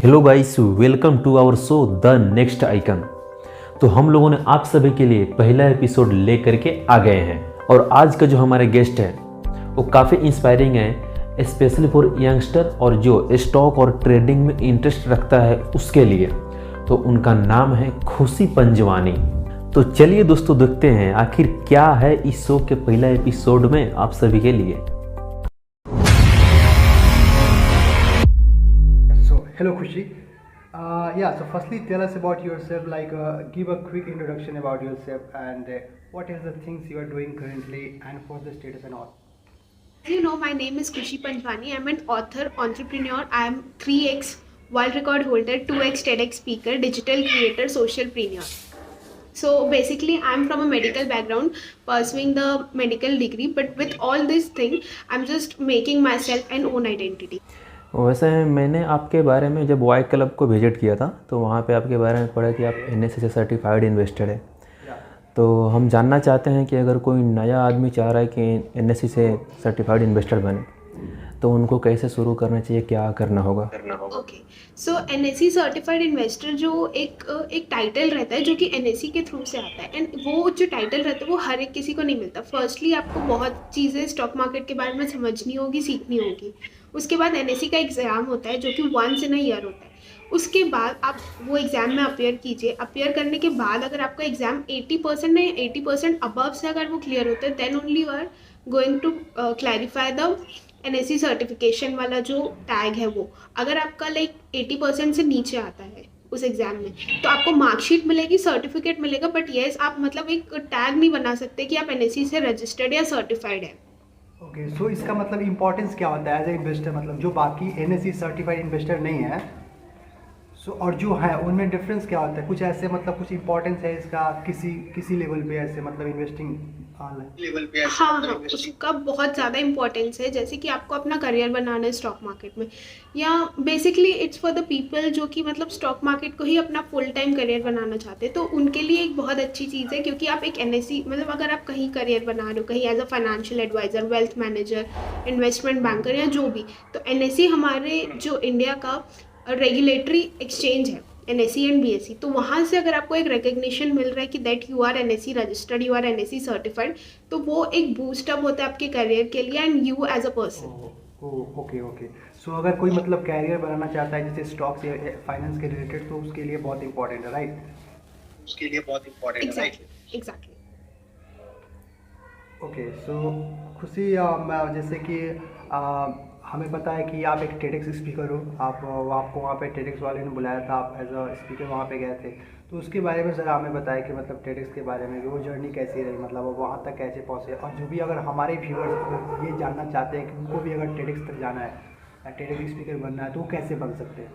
Hello guys, welcome to our show the next icon. तो हम लोगों ने आप सभी के लिए पहला एपिसोड ले करके आ गए हैं और आज का जो हमारे गेस्ट है वो काफ़ी इंस्पायरिंग है, स्पेशली फॉर यंगस्टर और जो स्टॉक और ट्रेडिंग में इंटरेस्ट रखता है उसके लिए। तो उनका नाम है खुशी पंजवानी। तो चलिए दोस्तों, देखते हैं आखिर क्या है इस शो के पहला एपिसोड में आप सभी के लिए। Hello, Khushi. So firstly, tell us about yourself. Give a quick introduction about yourself and what is the things you are doing currently and for the status and all. You know, my name is Khushi Panjwani. I'm an author, entrepreneur. I'm 3x world record holder, 2x TEDx speaker, digital creator, socialpreneur. So basically, I'm from a medical background, pursuing the medical degree. But with all this thing, I'm just making myself an own identity. वैसे मैंने आपके बारे में जब Y club को visit किया था तो वहाँ पे आपके बारे में पढ़ा कि आप NSE से सर्टिफाइड इन्वेस्टर है। तो हम जानना चाहते हैं कि अगर कोई नया आदमी चाह रहा है कि NSE से सर्टिफाइड इन्वेस्टर बने तो उनको कैसे शुरू करना चाहिए, क्या करना होगा? ओके, सो NSE सर्टिफाइड इन्वेस्टर जो एक टाइटल रहता है जो कि NSE के थ्रू से आता है, एंड वो जो टाइटल रहता है वो हर एक किसी को नहीं मिलता। फर्स्टली आपको बहुत चीज़ें स्टॉक मार्केट के बारे में समझनी होगी, सीखनी होगी। उसके बाद NSE का एग्ज़ाम होता है जो कि वंस इन अ ईयर होता है। उसके बाद आप वो एग्ज़ाम में अपियर कीजिए। अपियर करने के बाद अगर आपका एग्ज़ाम 80% नहीं, 80% अबव से अगर वो क्लियर होता है, then only you are going to clarify the NSE certification वाला जो टैग है वो। अगर आपका 80% से नीचे आता है उस एग्ज़ाम में तो आपको मार्कशीट मिलेगी, सर्टिफिकेट मिलेगा, बट येस आप मतलब एक टैग नहीं बना सकते कि आप NSE से रजिस्टर्ड या सर्टिफाइड है। ओके, सो इसका मतलब इम्पोर्टेंस क्या होता है एज ए इन्वेस्टर, मतलब जो बाकी NSE सर्टिफाइड इन्वेस्टर नहीं है और जो है उनमें डिफरेंस क्या होता है? कुछ ऐसे मतलब कुछ इम्पोर्टेंस है इसका किसी लेवल पे ऐसे मतलब इन्वेस्टिंग लेवल पे? हाँ, उसका बहुत ज़्यादा इम्पोर्टेंस है। जैसे कि आपको अपना करियर बनाना है स्टॉक मार्केट में, या basically it's for the people जो कि मतलब स्टॉक मार्केट को ही अपना फुल टाइम करियर बनाना चाहते हैं, तो उनके लिए एक बहुत अच्छी चीज़ है। क्योंकि आप एक NSE मतलब अगर आप कहीं करियर बना रहे हो, कहीं as a financial advisor, wealth manager, investment banker या जो भी, तो NSE हमारे जो इंडिया का रेगुलेटरी एक्सचेंज है, NSE एंड BSE, तो वहाँ से अगर आपको एक रिकग्निशन मिल रहा है कि that you are NSE registered, you are NSE certified, तो वो एक बूस्ट अप होता है आपके करियर के लिए and you as a person. Okay, so अगर कोई मतलब कैरियर बनाना चाहता है जैसे स्टॉक्स या फाइनेंस के रिलेटेड, तो उसके लिए बहुत इंपॉर्टेंट है, राइट? एग्जैक्टली। ओके, सो खुशी, जैसे कि हमें पता है कि आप एक TEDx स्पीकर हो। आपको वहाँ पे TEDx वाले ने बुलाया था, आप एज अ स्पीकर वहाँ पे गए थे। तो उसके बारे में ज़रा हमें बताया कि मतलब TEDx के बारे में वो जर्नी कैसी रही, मतलब वो वहाँ तक कैसे पहुँचे, और जो भी अगर हमारे व्यूअर्स ये जानना चाहते हैं कि उनको भी अगर TEDx तक जाना है या TEDx स्पीकर बनना है तो वो कैसे बन सकते हैं?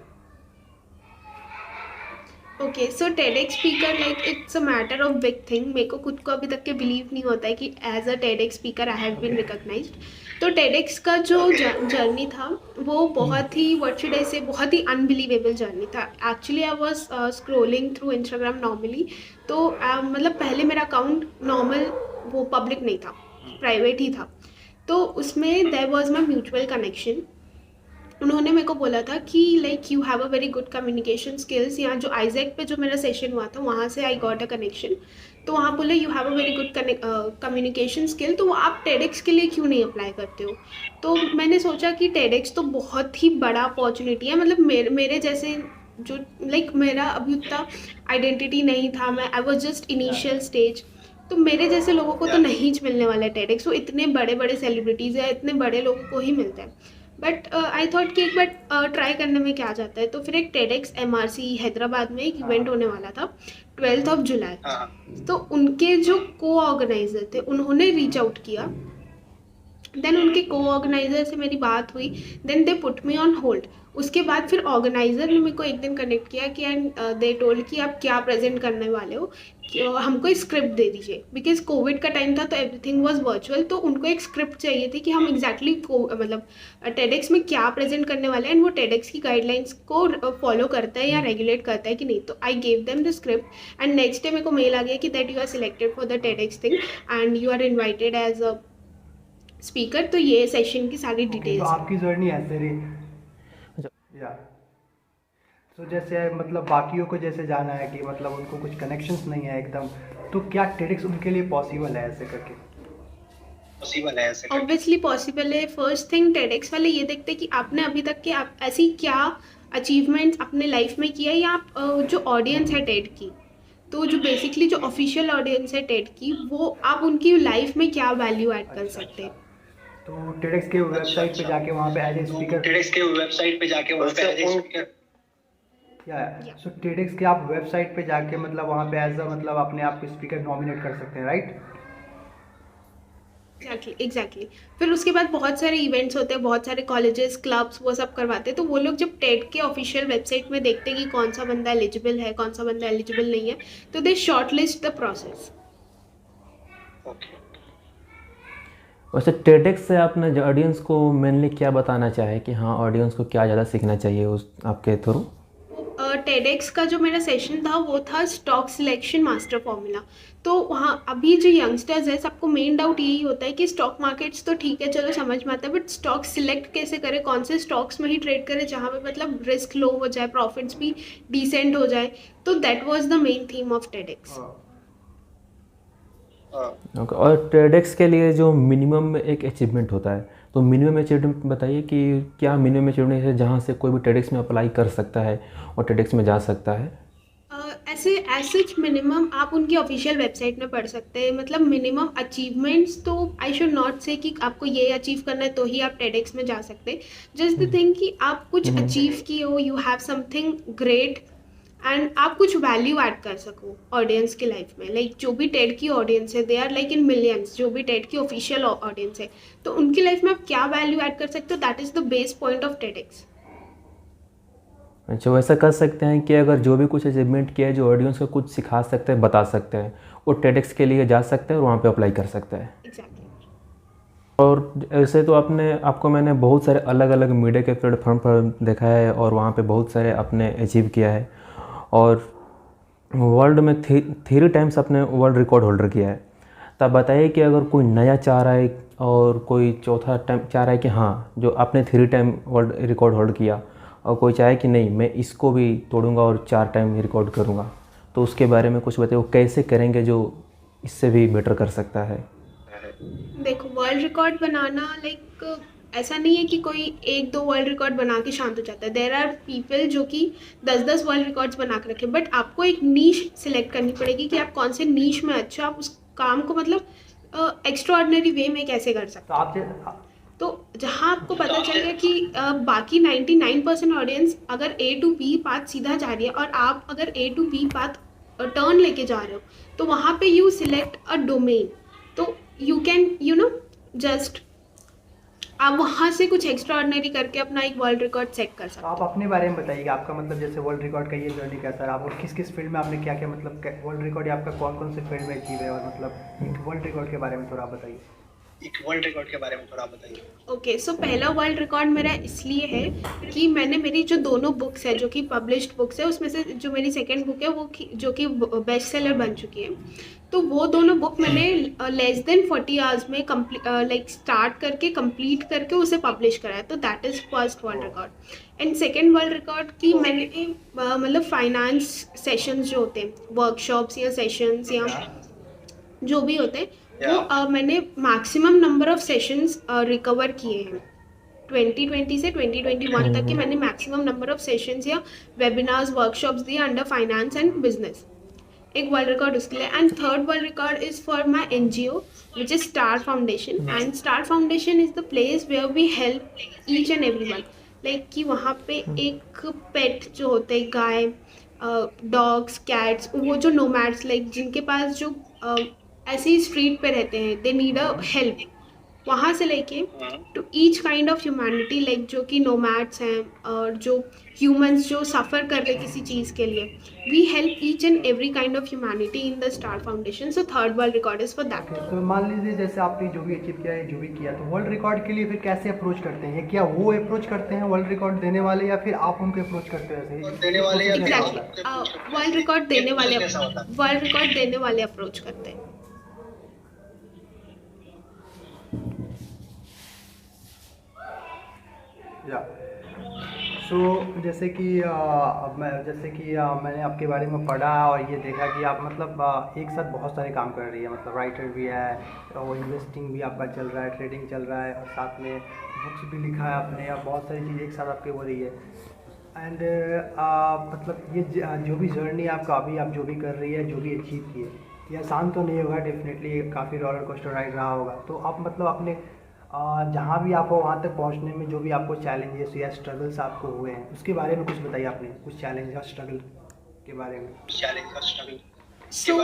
Okay, so TEDx speaker it's a matter of big thing. मेरे को खुद को अभी तक के बिलीव नहीं होता है कि as a TEDx speaker I have been recognised. तो TEDx का जो जर्नी था वो बहुत ही व्हाट शुड आई से बहुत ही अनबिलीवेबल जर्नी था। Actually I was scrolling through Instagram normally, तो मतलब पहले मेरा अकाउंट नॉर्मल वो पब्लिक नहीं था, प्राइवेट ही था। तो उसमें there was my mutual connection. उन्होंने मेरे को बोला था कि you have a very good communication skills. यहाँ जो आइजैक पे जो मेरा सेशन हुआ था वहाँ से आई गॉट अ कनेक्शन। तो वहाँ बोले you have a very good communication skill, तो आप TEDx के लिए क्यों नहीं अप्लाई करते हो? तो मैंने सोचा कि TEDx तो बहुत ही बड़ा अपॉर्चुनिटी है। मतलब मेरे जैसे जो मेरा अभी उतना आइडेंटिटी नहीं था, मैं I was just initial stage, तो मेरे जैसे लोगों को तो नहीं मिलने वाला है TEDx। वो इतने बड़े बड़े सेलिब्रिटीज़ या इतने बड़े लोगों को ही मिलता है। बट आई थॉट कि एक बार ट्राई करने में क्या जाता है। तो फिर एक TEDx MRC हैदराबाद में एक इवेंट होने वाला था 12 जुलाई। तो उनके जो को-ऑर्गेनाइजर थे उन्होंने रीच आउट किया। देन उनके को-ऑर्गेनाइजर से मेरी बात हुई, then they put me on hold. उसके बाद फिर ऑर्गेनाइजर ने मेरे को एक दिन कनेक्ट किया कि एंड दे टोल्ड कि आप क्या प्रेजेंट करने वाले हो, हमको स्क्रिप्ट दे दीजिए। बिकॉज कोविड का टाइम था तो एवरीथिंग वाज वर्चुअल, तो उनको एक स्क्रिप्ट चाहिए थी कि हम एग्जैक्टली मतलब TEDx में क्या प्रेजेंट करने वाले हैं एंड वो TEDx की गाइडलाइंस को फॉलो करता है या रेगुलेट करता है कि नहीं। तो I gave them the script and next day मेरे को मेल आ गया कि that you are selected for the TEDx thing and you are invited as a speaker. तो ये सेशन की सारी तो डिटेल्स आपकी जर्नी ऐसे रही? या तो जैसे मतलब बाकियों को जैसे जाना है कि मतलब उनको कुछ कनेक्शंस नहीं है एकदम, तो क्या TEDx उनके लिए पॉसिबल है ऐसे करके? ऑब्वियसली पॉसिबल है। फर्स्ट थिंग टेडेक्स वाले ये देखते हैं कि आपने अभी तक के आप ऐसी क्या अचीवमेंट्स अपने लाइफ में किया, या आप जो ऑडियंस है टेड की, तो जो बेसिकली जो ऑफिशियल ऑडियंस है टेड की, वो आप उनकी लाइफ में क्या वैल्यू ऐड कर सकते हैं। तो TEDx के वेबसाइट पे जाके वहाँ पे एज ए स्पीकर या Yeah. सो TEDx के आप वेबसाइट पे जाके मतलब वहाँ पे एज अ मतलब अपने आप को स्पीकर नॉमिनेट कर सकते हैं, राइट? एग्जैक्टली। फिर उसके बाद बहुत सारे इवेंट्स होते हैं, बहुत सारे कॉलेजेस क्लब्स वो सब करवाते हैं, तो वो लोग जब टेड के ऑफिशियल वेबसाइट में देखते हैं कि कौन सा बंदा एलिजिबल है, कौन सा बंदा एलिजिबल नहीं है, तो दे शॉर्ट लिस्ट द प्रोसेस। वैसे टेडेक्स से आपने ऑडियंस को मेनली क्या बताना चाहे कि हाँ ऑडियंस को क्या ज़्यादा सीखना चाहिए उस आपके थ्रू? टेडेक्स का जो मेरा सेशन था वो था स्टॉक सिलेक्शन मास्टर फॉर्मूला। तो वहाँ अभी जो यंगस्टर्स है, सबको मेन डाउट यही होता है कि स्टॉक मार्केट्स तो ठीक है, चलो समझ में आता है, बट स्टॉक सिलेक्ट कैसे करें, कौन से स्टॉक्स में ही ट्रेड करें जहाँ पे मतलब रिस्क लो हो जाए, प्रॉफिट्स भी डिसेंट हो जाए। तो that was the main theme of TEDx. Okay. और टेडेक्स के लिए जो मिनिमम एक अचीवमेंट होता है, तो मिनिमम अचीवमेंट बताइए कि क्या मिनिमम अचीवमेंट है जहाँ से कोई भी टेडेक्स में अप्लाई कर सकता है और टेडेक्स में जा सकता है? ऐसे एज मिनिमम आप उनकी ऑफिशियल वेबसाइट में पढ़ सकते हैं। मतलब मिनिमम अचीवमेंट्स तो आई शुड नॉट से कि आपको ये अचीव करना है तो ही आप टेडेक्स में जा सकते हैं। जस्ट द थिंग कि आप कुछ अचीव किए हो, you have something great, and आप कुछ वैल्यू ऐड कर सको ऑडियंस की लाइफ में। लाइक जो भी टेड की ऑडियंस है, they are like in millions, जो भी टेड की ऑफिशियल ऑडियंस है, तो उनकी लाइफ में आप क्या वैल्यू ऐड कर सकते हो, that is the base point of TEDx. अच्छा, वैसा कर सकते हैं कि अगर जो भी कुछ अचीवमेंट किया है जो ऑडियंस को कुछ सिखा सकते हैं, बता सकते हैं, वो टेडेक्स के लिए जा सकते हैं और वहाँ पे अप्लाई कर सकते हैं। एग्जैक्टली। और ऐसे तो आपको मैंने बहुत सारे अलग अलग मीडिया के प्लेटफॉर्म पर देखा है और वहाँ पे बहुत सारे आपने अचीव किया है और वर्ल्ड में 3 टाइम्स अपने वर्ल्ड रिकॉर्ड होल्डर किया है। तब बताइए कि अगर कोई नया चाह रहा है और कोई चौथा टाइम चाह रहा है कि हाँ जो आपने 3 टाइम वर्ल्ड रिकॉर्ड होल्ड किया, और कोई चाहे कि नहीं मैं इसको भी तोड़ूंगा और 4 टाइम रिकॉर्ड करूंगा, तो उसके बारे में कुछ बताइए वो कैसे करेंगे जो इससे भी बेटर कर सकता है? देखो, वर्ल्ड रिकॉर्ड बनाना लाइक ऐसा नहीं है कि कोई 1-2 वर्ल्ड रिकॉर्ड बना के शांत हो जाता है। देयर आर पीपल जो कि 10-10 वर्ल्ड रिकॉर्ड्स बना के रखे, बट आपको एक नीश सिलेक्ट करनी पड़ेगी कि आप कौन से नीश में अच्छे, आप उस काम को मतलब एक्स्ट्रा ऑर्डिनरी वे में कैसे कर सकते तो हो। तो जहाँ आपको पता चलेगा कि बाकी 99% ऑडियंस अगर A to B पाथ सीधा जा रही है और आप अगर A to B path turn लेके जा रहे हो, तो वहाँ पे यू सिलेक्ट अ डोमेन, तो यू कैन जस्ट आप वहाँ से कुछ एक्स्ट्रा ऑर्डिनरी करके अपना एक वर्ल्ड रिकॉर्ड सेट कर तो सकते आप अपने बारे में बताइए कि आपका मतलब जैसे वर्ल्ड रिकॉर्ड का ये जर्नी कैसा रहा, आप किस किस फील्ड में आपने क्या क्या मतलब वर्ल्ड रिकॉर्ड आपका कौन कौन से फील्ड में अचीव है, और मतलब एक वर्ल्ड रिकॉर्ड के बारे में थोड़ा बताइए। ओके। सो पहला वर्ल्ड रिकॉर्ड मेरा इसलिए है कि मैंने मेरी जो दोनों बुक्स है जो कि पब्लिश्ड बुक्स है, उसमें से जो मेरी सेकंड बुक है वो जो कि बेस्ट सेलर बन चुकी है, तो वो दोनों बुक मैंने लेस देन 40 आवर्स में लाइक स्टार्ट करके कंप्लीट करके उसे पब्लिश कराया, तो that is first world record. And second world record की मैंने मतलब फाइनेंस सेशंस जो होते हैं, वर्कशॉप्स या सेशंस या जो भी होते हैं, वो मैंने maximum number of sessions recover किए हैं। 2020 से 2021 तक के मैंने मैक्सिमम नंबर ऑफ सेशंस या वेबिनार्स वर्कशॉप्स दिए अंडर फाइनेंस एंड बिजनेस। एक वर्ल्ड रिकॉर्ड उसके लिए। And third world record is for my NGO which is star foundation. And star foundation is the place where we help each and every one. Like कि वहाँ पे एक पेट जो होते हैं, गाय, डॉग्स, कैट्स, वो जो नोमैड्स लाइक जिनके पास जो ऐसे ही स्ट्रीट पे रहते हैं, दे नीड अ हेल्प, वहाँ से लेके to each kind of humanity, like जो कि नोमैड्स हैं और जो ह्यूमंस जो सफ़र कर रहे किसी चीज़ के लिए, we help each and every kind of humanity in the star foundation. So third world record is for that. तो मान लीजिए जैसे आपने जो भी अचीव किया है, जो भी किया, तो वर्ल्ड रिकॉर्ड के लिए फिर कैसे अप्रोच करते हैं? क्या वो अप्रोच करते हैं वर्ल्ड रिकॉर्ड देने वाले, या फिर आप उनको अप्रोच करते हैं? एग्जैक्टली, वर्ल्ड रिकॉर्ड देने वाले अप्रोच करते हैं। या सो जैसे कि मैंने आपके बारे में पढ़ा और ये देखा कि आप मतलब एक साथ बहुत सारे काम कर रही है, मतलब राइटर भी है और इन्वेस्टिंग भी आपका चल रहा है, ट्रेडिंग चल रहा है और साथ में बुक्स भी लिखा है आपने, और बहुत सारी चीज़ें एक साथ आपके हो रही है। एंड मतलब ये जो भी जर्नी आपका अभी आप जो भी कर रही है, जो भी अचीव की है, ये आसान तो नहीं होगा, डेफिनेटली काफ़ी रोलर कोस्टर राइड रहा होगा। तो आप मतलब अपने जहाँ भी आप हो वहाँ तक पहुँचने में जो भी आपको चैलेंजेस या स्ट्रगल्स आपको हुए हैं, उसके बारे में कुछ बताइए, आपने कुछ चैलेंज या स्ट्रगल के बारे में। सो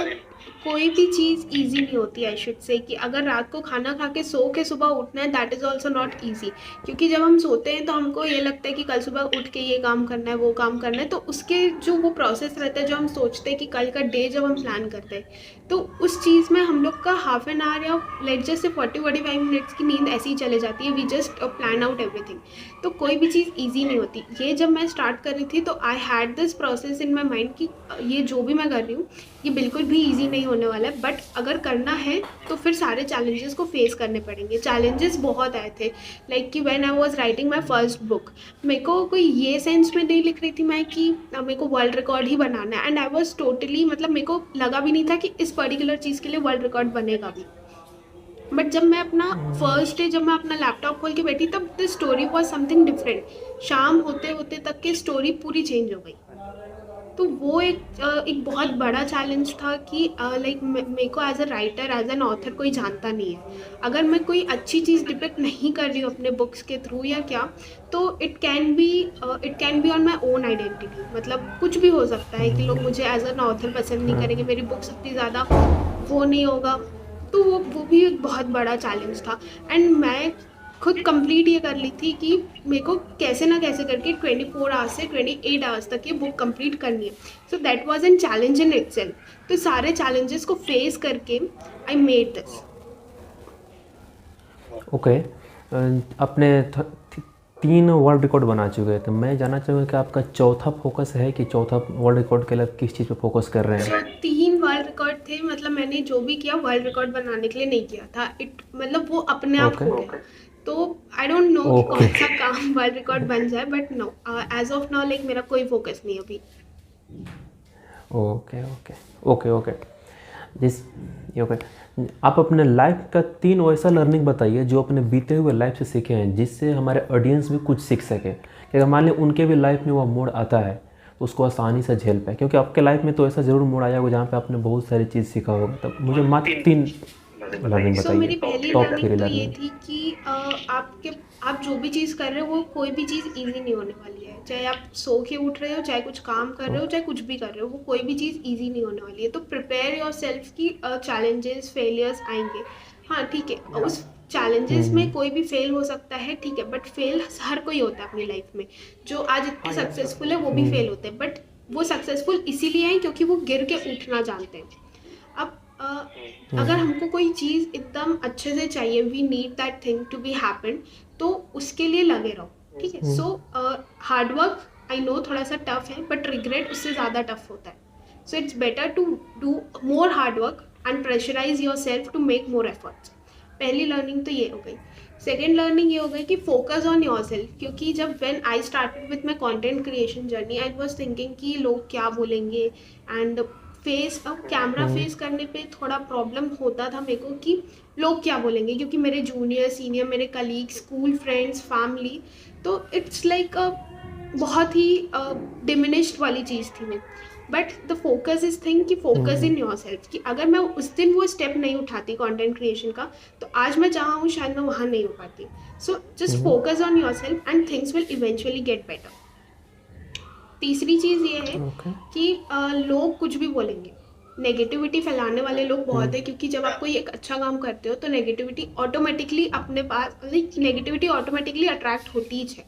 कोई भी चीज़ इजी नहीं होती, आई शुड से, कि अगर रात को खाना खा के सो के सुबह उठना है, that is also not easy. क्योंकि जब हम सोते हैं तो हमको ये लगता है कि कल सुबह उठ के ये काम करना है, वो काम करना है, तो उसके जो वो प्रोसेस रहता है, जो हम सोचते हैं कि कल का डे जब हम प्लान करते हैं, तो उस चीज़ में हम लोग का हाफ एन आवर या लेट जस्ट से 40-45 मिनट्स की नींद ऐसे ही चले जाती है। We just plan out everything. तो कोई भी चीज़ ईजी नहीं होती। ये जब मैं स्टार्ट कर रही थी तो I had this process in my mind कि ये जो भी मैं कर रही हूँ ये बिल्कुल भी ईजी नहीं होने वाला है, बट अगर करना है तो फिर सारे चैलेंजेस को फेस करने पड़ेंगे। चैलेंजेस बहुत आए थे, लाइक कि when I was writing my first book, मेरे को कोई ये सेंस में नहीं लिख रही थी मैं कि मेरे को वर्ल्ड रिकॉर्ड ही बनाना है, एंड आई वाज टोटली, मतलब मेरे को लगा भी नहीं था कि इस पर्टिकुलर चीज़ के लिए वर्ल्ड रिकॉर्ड बनेगा भी। बट जब मैं अपना फर्स्ट डे, जब मैं अपना लैपटॉप खोल के बैठी, तब the story was something different. शाम होते होते तक की स्टोरी पूरी चेंज हो गई। तो वो एक बहुत बड़ा चैलेंज था कि लाइक मेरे को as a writer, as an author कोई जानता नहीं है। अगर मैं कोई अच्छी चीज़ डिपिक्ट नहीं कर रही हूँ अपने बुक्स के थ्रू या क्या, तो it can be on my own identity. मतलब कुछ भी हो सकता है कि लोग मुझे एज एन ऑथर पसंद नहीं करेंगे, मेरी बुक्स उतनी ज़्यादा वो नहीं होगा। तो वो भी एक बहुत बड़ा चैलेंज था। एंड मैं खुद कंप्लीट ये कर ली थी कि मेरे को कैसे ना कैसे करके 24 आवर्स से 28 आवर्स तक ये बुक कंप्लीट करनी है। So that was an challenge in itself. तो सारे चैलेंजेस को फेस करके आई मेड दिस। ओके, अपने 3 वर्ल्ड रिकॉर्ड बना चुके हैं, तो मैं जानना चाहूँगा कि आपका चौथा फोकस है कि चौथा वर्ल्ड रिकॉर्ड के लिए किस चीज़ पे फोकस कर रहे हैं? 3 वर्ल्ड रिकॉर्ड थे, मतलब मैंने जो भी किया वर्ल्ड रिकॉर्ड बनाने के लिए नहीं किया था। मतलब वो अपने आप हो गया। तो आई डोंट नो कि कौन सा काम वर्ल्ड रिकॉर्ड बन जाए, but no, as of now like मेरा कोई फोकस नहीं अभी। ओके ओके ओके ओके जिस ओके आप अपने लाइफ का 3 वैसा लर्निंग बताइए जो अपने बीते हुए लाइफ से सीखे हैं, जिससे हमारे ऑडियंस भी कुछ सीख सके। कि अगर मान लें उनके भी लाइफ में वो मोड़ आता है तो उसको आसानी से झेल पाए, क्योंकि आपके लाइफ में तो ऐसा ज़रूर मोड़ आया होगा जहाँ पे आपने बहुत सारी चीज़ सीखा होगा। तब मुझे मात्र 3 लर्निंग सो मेरी बताइए, पहली टॉप लर्निंग 3 तो ये लर्निंग। थी कि आप जो भी चीज़ कर रहे हो वो कोई भी चीज़ इजी नहीं होने वाली है। चाहे आप सो के उठ रहे हो, चाहे कुछ काम कर रहे हो, चाहे कुछ भी कर रहे हो, वो कोई भी चीज़ इजी नहीं होने वाली है। तो प्रिपेयर योर सेल्फ की चैलेंजेस, फेलियर्स आएंगे। हाँ ठीक है, उस चैलेंजेस में कोई भी फेल हो सकता है, ठीक है, बट फेल हर कोई होता है अपनी लाइफ में। जो आज इतने सक्सेसफुल है वो भी फेल होते हैं, बट वो सक्सेसफुल इसीलिए हैं क्योंकि वो गिर के उठना जानते हैं। अब अगर हमको कोई चीज़ एकदम अच्छे से चाहिए, we need that thing to be happen, तो उसके लिए लगे रहो, ठीक है। सो हार्डवर्क आई नो थोड़ा सा टफ है, बट रिग्रेट उससे ज़्यादा टफ होता है। So it's better to do more hard work and pressurise your self to make more efforts. पहली लर्निंग तो ये हो गई। सेकेंड लर्निंग ये हो गई कि फोकस ऑन योर सेल्फ। क्योंकि जब when I started with my content creation journey, I was thinking कि लोग क्या बोलेंगे, एंड कैमरा फेस करने पे थोड़ा प्रॉब्लम होता था मेरे को कि लोग क्या बोलेंगे, क्योंकि मेरे जूनियर, सीनियर, मेरे कलीग, स्कूल फ्रेंड्स, फैमिली, तो इट्स लाइक बहुत ही डिमिनिश्ड वाली चीज़ थी मैं। But the focus is thing कि फोकस इन योर सेल्फ, कि अगर मैं उस दिन वो स्टेप नहीं उठाती कंटेंट क्रिएशन का, तो आज मैं जहाँ हूँ शायद मैं वहाँ नहीं हो पाती। So just focus on your self and things will eventually get better. तीसरी चीज़ ये है कि लोग कुछ भी बोलेंगे, नेगेटिविटी फैलाने वाले लोग बहुत है। क्योंकि जब आप कोई एक अच्छा काम करते हो तो नेगेटिविटी ऑटोमेटिकली अपने पास, नेगेटिविटी ऑटोमेटिकली अट्रैक्ट होती ही है।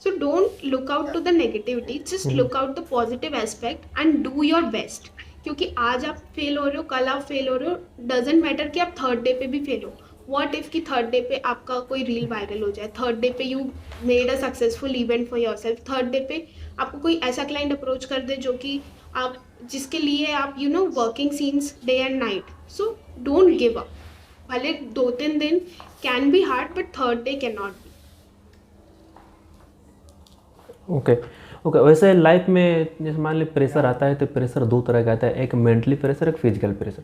So don't look out to the negativity, just look out the positive aspect and do your best. क्योंकि आज आप फेल हो रहे हो, कल आप फेल हो रहे हो, डजेंट मैटर कि आप थर्ड डे पे भी फेल हो। व्हाट इफ़ कि थर्ड डे पे आपका कोई रील वायरल हो जाए, थर्ड डे पे you made a successful event for your self, third day पे आपको कोई ऐसा क्लाइंट अप्रोच कर दे जो कि आप, जिसके लिए आप working scenes day and night. So don't give up. भले 2-3 दिन can be hard, but third day can not be. Okay. Okay, वैसे लाइफ में जैसे मान ली प्रेशर आता है तो प्रेशर दो तरह का आता है, एक मेंटली प्रेशर, एक फिजिकल प्रेशर।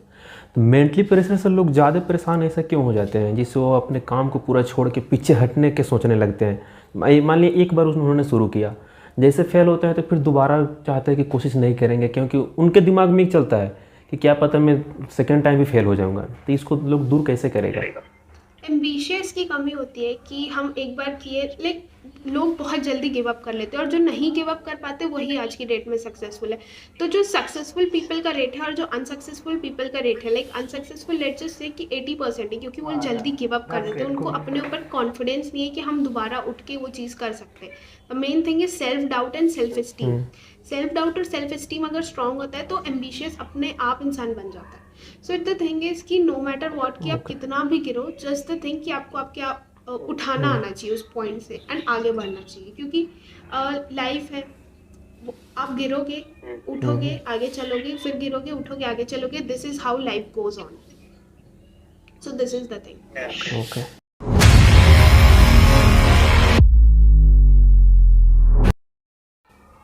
तो मेंटली प्रेशर से लोग ज़्यादा परेशान ऐसा क्यों हो जाते हैं जिससे वो अपने काम को पूरा छोड़ के पीछे हटने के सोचने लगते हैं? मान लिया एक बार उन्होंने शुरू किया, जैसे फेल होते हैं तो फिर दोबारा चाहते हैं कि कोशिश नहीं करेंगे, क्योंकि उनके दिमाग में ही चलता है कि क्या पता मैं सेकेंड टाइम भी फेल हो जाऊँगा। तो इसको लोग दूर कैसे करेगा? एम्बिशियस की कमी होती है कि हम एक बार किए, लाइक लोग बहुत जल्दी गिव अप कर लेते हैं और जो नहीं गिव अप कर पाते वही आज की डेट में सक्सेसफुल है। तो जो सक्सेसफुल पीपल का रेट है और जो अनसक्सेसफुल पीपल का रेट है, like unsuccessful rate just say कि 80% है, क्योंकि वो जल्दी गिव अप कर देते हैं, उनको अपने ऊपर कॉन्फिडेंस नहीं है कि हम दोबारा उठ के वो चीज़ कर सकते हैं। The main thing is self doubt and self esteem. Self doubt और सेल्फ एस्टीम अगर स्ट्रांग होता है तो एम्बिशियस अपने आप इंसान बन जाता है। So it the thing is कि नो मैटर वॉट कि आप कितना भी गिरो, जस्ट द थिंग कि आपको आपके उठाना आना चाहिए उस पॉइंट से एंड आगे बढ़ना चाहिए, क्योंकि लाइफ है, आप गिरोगे उठोगे आगे चलोगे, फिर गिरोगे उठोगे आगे चलोगे। This is how life goes on. So this is the thing. Okay.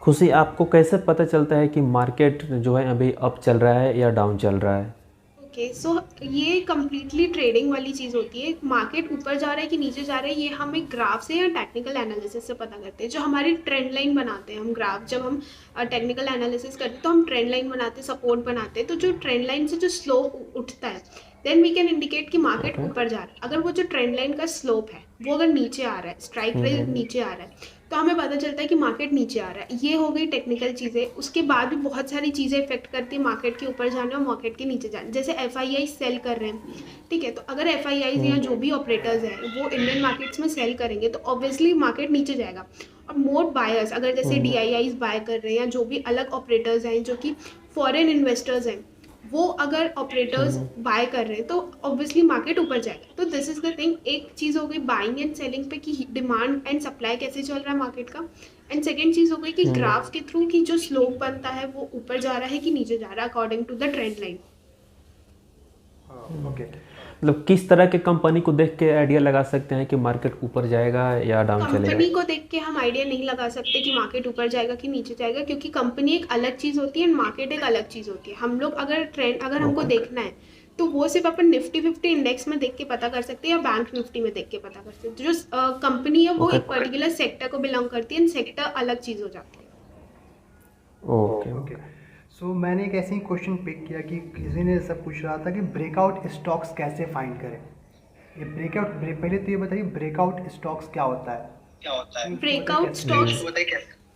खुशी, आपको कैसे पता चलता है कि मार्केट जो है अभी अप चल रहा है या डाउन चल रहा है? ओके, सो ये कम्प्लीटली ट्रेडिंग वाली चीज़ होती है। मार्केट ऊपर जा रहा है कि नीचे जा रहा है, ये हम एक ग्राफ से या टेक्निकल एनालिसिस से पता करते हैं। जो हमारी ट्रेंड लाइन बनाते हैं हम ग्राफ, जब हम टेक्निकल एनालिसिस करते हैं तो हम ट्रेंड लाइन बनाते हैं, सपोर्ट बनाते हैं। तो जो ट्रेंड लाइन से जो स्लोप उठता है, देन वी कैन इंडिकेट कि मार्केट ऊपर जा रहा है। अगर वो जो ट्रेंड लाइन का स्लोप है वो अगर नीचे आ रहा है, स्ट्राइक रेट नीचे आ रहा है, तो हमें पता चलता है कि मार्केट नीचे आ रहा है। ये हो गई टेक्निकल चीज़ें। उसके बाद भी बहुत सारी चीज़ें इफेक्ट करती है मार्केट के ऊपर जाने और मार्केट के नीचे जाने। जैसे FII सेल कर रहे हैं, ठीक है, तो अगर FIIs या जो भी ऑपरेटर्स हैं वो इंडियन मार्केट्स में सेल करेंगे तो ऑब्वियसली मार्केट नीचे जाएगा। और मोर बायर्स, अगर जैसे DIIs बाय कर रहे हैं या जो भी अलग ऑपरेटर्स हैं जो कि फॉरेन इन्वेस्टर्स हैं, वो अगर ऑपरेटर्स बाय कर रहे हैं तो ऑब्वियसली मार्केट ऊपर जाएगा। तो दिस इज द थिंग। एक चीज़ हो गई बाइंग एंड सेलिंग पे कि डिमांड एंड सप्लाई कैसे चल रहा है मार्केट का, एंड सेकेंड चीज़ हो गई कि ग्राफ के थ्रू कि जो स्लोप बनता है वो ऊपर जा रहा है कि नीचे जा रहा है according to the trend line. Okay. मतलब किस तरह के कंपनी को देख के आइडिया लगा सकते हैं कि मार्केट ऊपर जाएगा या डाउन चलेगा? कंपनी को देख के हम आइडिया नहीं लगा सकते कि मार्केट ऊपर जाएगा कि नीचे जाएगा, क्योंकि कंपनी एक अलग चीज़ होती है एंड मार्केट एक अलग चीज़ होती है। हम लोग अगर ट्रेंड अगर हमको देखना है तो वो सिर्फ अपन निफ्टी 50 इंडेक्स में देख के पता कर सकते हैं या बैंक निफ्टी में देख के पता कर सकते हैं। जो कंपनी है वो एक पर्टिकुलर सेक्टर को बिलोंग करती है एंड सेक्टर अलग चीज़ हो जाती है। ओके। सो मैंने एक ऐसे ही क्वेश्चन पिक किया कि किसी ने सब पूछ रहा था कि ब्रेकआउट स्टॉक्स कैसे फाइंड करें। ये पहले तो ये बताइए ब्रेकआउट स्टॉक्स क्या होता है?